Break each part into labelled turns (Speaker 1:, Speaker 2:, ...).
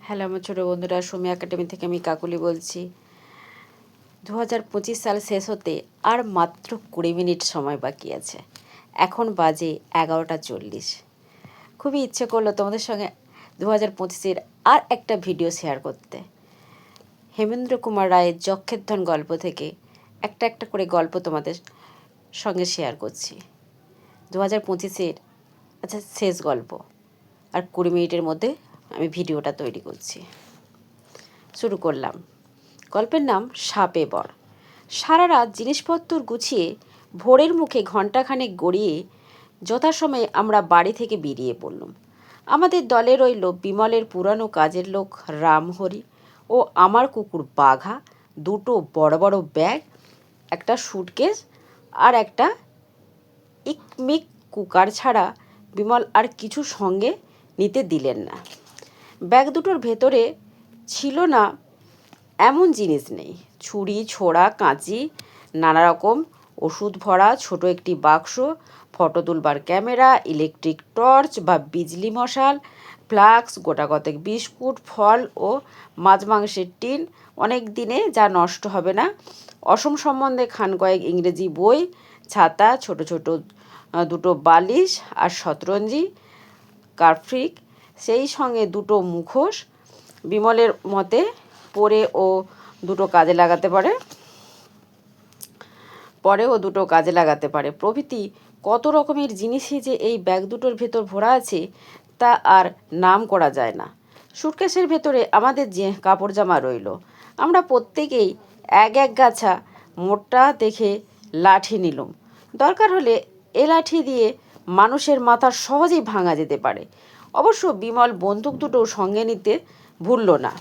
Speaker 1: Hello আমার ছোটো বন্ধুরা, সুমি একাডেমি থেকে আমি কাকুলি বলছি। 2025 সাল শেষ হতে আর মাত্র 20 মিনিট সময় বাকি আছে। এখন বাজে 11:40। খুবই ইচ্ছে করলো তোমাদের সঙ্গে 2025-এর আর একটা ভিডিও শেয়ার করতে। হেমেন্দ্র কুমার রায়ের যক্ষের গল্প থেকে একটা করে গল্প তোমাদের সঙ্গে শেয়ার করছি। 2025-এর শেষ গল্প, আর 20 মিনিটের মধ্যে আমি ভিডিওটা তৈরি করছি। শুরু করলাম। গল্পের নাম সাপে বর। সারা রাত জিনিসপত্র গুছিয়ে ভোরের মুখে ঘণ্টাখানেক গড়িয়ে যথাসময়ে আমরা বাড়ি থেকে বেরিয়ে পড়লাম। আমাদের দলে রইল বিমলের পুরানো কাজের লোক রামহরি ও আমার কুকুর বাঘা, দুটো বড় বড় ব্যাগ, একটা সুটকেস আর একটা ইকমিক কুকার ছাড়া বিমল আর কিছু সঙ্গে নিতে দিলেন না। ব্যাগ দুটোর ভেতরে ছিল না এমন জিনিস নেই। ছুরি, ছোড়া, কাঁচি, নানা রকম ওষুধ ভরা ছোট একটি বাক্স, ফটো তুলবার ক্যামেরা, ইলেকট্রিক টর্চ বা বিজলি মশাল, ফ্লাক্স, গোটাকতক বিস্কুট, ফল ও মাছ মাংসের টিন, অনেক দিনে যা নষ্ট হবে না, অসম সম্বন্ধে খান কয়েক ইংরেজি বই, ছাতা, ছোট ছোট দুটো বালিশ আর শতরঞ্জি কার্ফ্রিক, সেই সঙ্গে দুটো মুখোশ বিমলের মতে পরে ও দুটো কাজে লাগাতে পারে প্রভৃতি কত রকমের জিনিসই যে এই ব্যাগ দুটোর ভেতর ভরা আছে তা আর নাম করা যায় না। সুটকেসের ভেতরে আমাদের যে কাপড় জামা রইল। আমরা প্রত্যেকেই এক গাছা মোটা দেখে লাঠি নিলাম। দরকার হলে এ লাঠি দিয়ে মানুষের মাথা সহজেই ভাঙা যেতে পারে। অবশ্য বিমল বন্দুক দুটো সঙ্গে নিতে ভুলল না।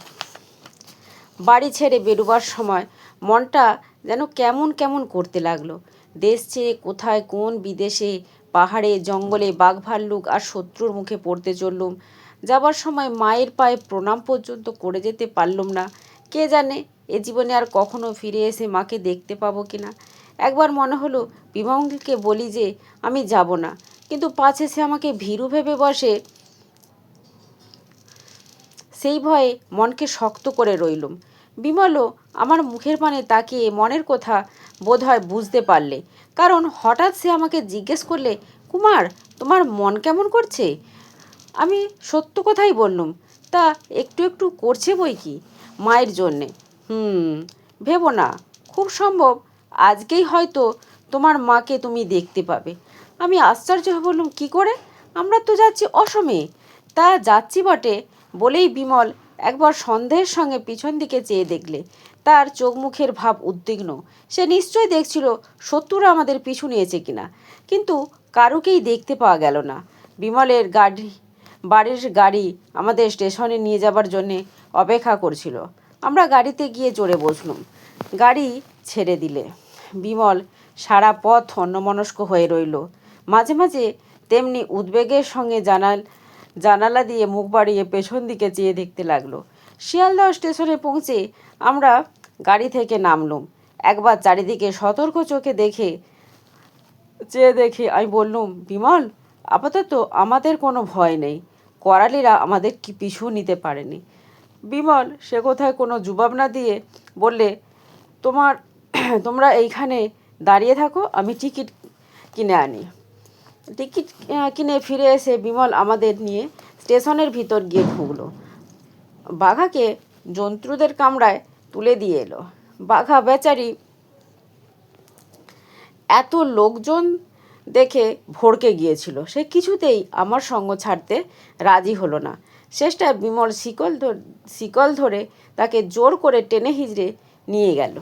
Speaker 1: বাড়ি ছেড়ে বেরোবার সময় মনটা যেন কেমন কেমন করতে লাগলো। দেশ ছেড়ে কোথায় কোন বিদেশে, পাহাড়ে, জঙ্গলে বাঘ ভাল্লুক আর শত্রুর মুখে পড়তে চললুম। যাবার সময় মায়ের পায়ে প্রণাম পর্যন্ত করে যেতে পারলুম না। কে জানে এ জীবনে আর কখনো ফিরে এসে মাকে দেখতে পাবো কিনা। একবার মনে হলো বিমলকে বলি যে আমি যাব না, কিন্তু পাছে সে আমাকে ভীরু ভেবে বসে। সেই ভয়ে মনকে শক্ত করে রইলুম। বিমলও আমার মুখের পানে তাকিয়ে মনের কথা বোধহয় বুঝতে পারলে, কারণ হঠাৎ সে আমাকে জিজ্ঞেস করলে, কুমার, তোমার মন কেমন করছে? আমি সত্য কথাই বললুম। তা একটু একটু করছে বই কি, মায়ের জন্যে। ভেবো না, খুব সম্ভব আজকেই হয়তো তোমার মাকে তুমি দেখতে পাবে। আমি আশ্চর্য হয়ে বললুম, কী করে? আমরা তো যাচ্ছি অসমে। তা যাচ্ছি বটে বলেই বিমল একবার সন্দেহের সঙ্গে পিছন দিকে চেয়ে দেখলে। তার চোখ মুখের ভাব উদ্বিগ্ন। সে নিশ্চয়ই দেখছিল শত্রুরা আমাদের পিছু নিয়েছে কিনা, কিন্তু কারুকেই দেখতে পাওয়া গেল না। বিমলের বাড়ির গাড়ি আমাদের স্টেশনে নিয়ে যাবার জন্যে অপেক্ষা করছিল। আমরা গাড়িতে গিয়ে চড়ে বসলুম। গাড়ি ছেড়ে দিলে বিমল সারা পথ অন্যমনস্ক হয়ে রইল। মাঝে মাঝে তেমনি উদ্বেগের সঙ্গে জানালা দিয়ে মুখ বাড়িয়ে পেছন দিকে চেয়ে দেখতে লাগলো। শিয়ালদহ স্টেশনে পৌঁছে আমরা গাড়ি থেকে নামলুম। একবার চারিদিকে সতর্ক চোখে চেয়ে দেখে আমি বললুম, বিমল, আপাতত আমাদের কোনো ভয় নেই। করালিরা আমাদের পিছু নিতে পারেনি। বিমল সে কথায় কোনো জবাব না দিয়ে বললে, তোমরা এইখানে দাঁড়িয়ে থাকো, আমি টিকিট কিনে আনি। টিকিট কিনে ফিরে এসে বিমল আমাদের নিয়ে স্টেশনের ভিতর গিয়ে ঢুকলো। বাঘাকে জন্তুদের কামরায় তুলে দিয়ে এলো। বাঘা বেচারি এত লোকজন দেখে ভড়কে গিয়েছিল। সে কিছুতেই আমার সঙ্গ ছাড়তে রাজি হলো না। শেষটায় বিমল শিকল ধরে তাকে জোর করে টেনে হিঁচড়ে নিয়ে গেল।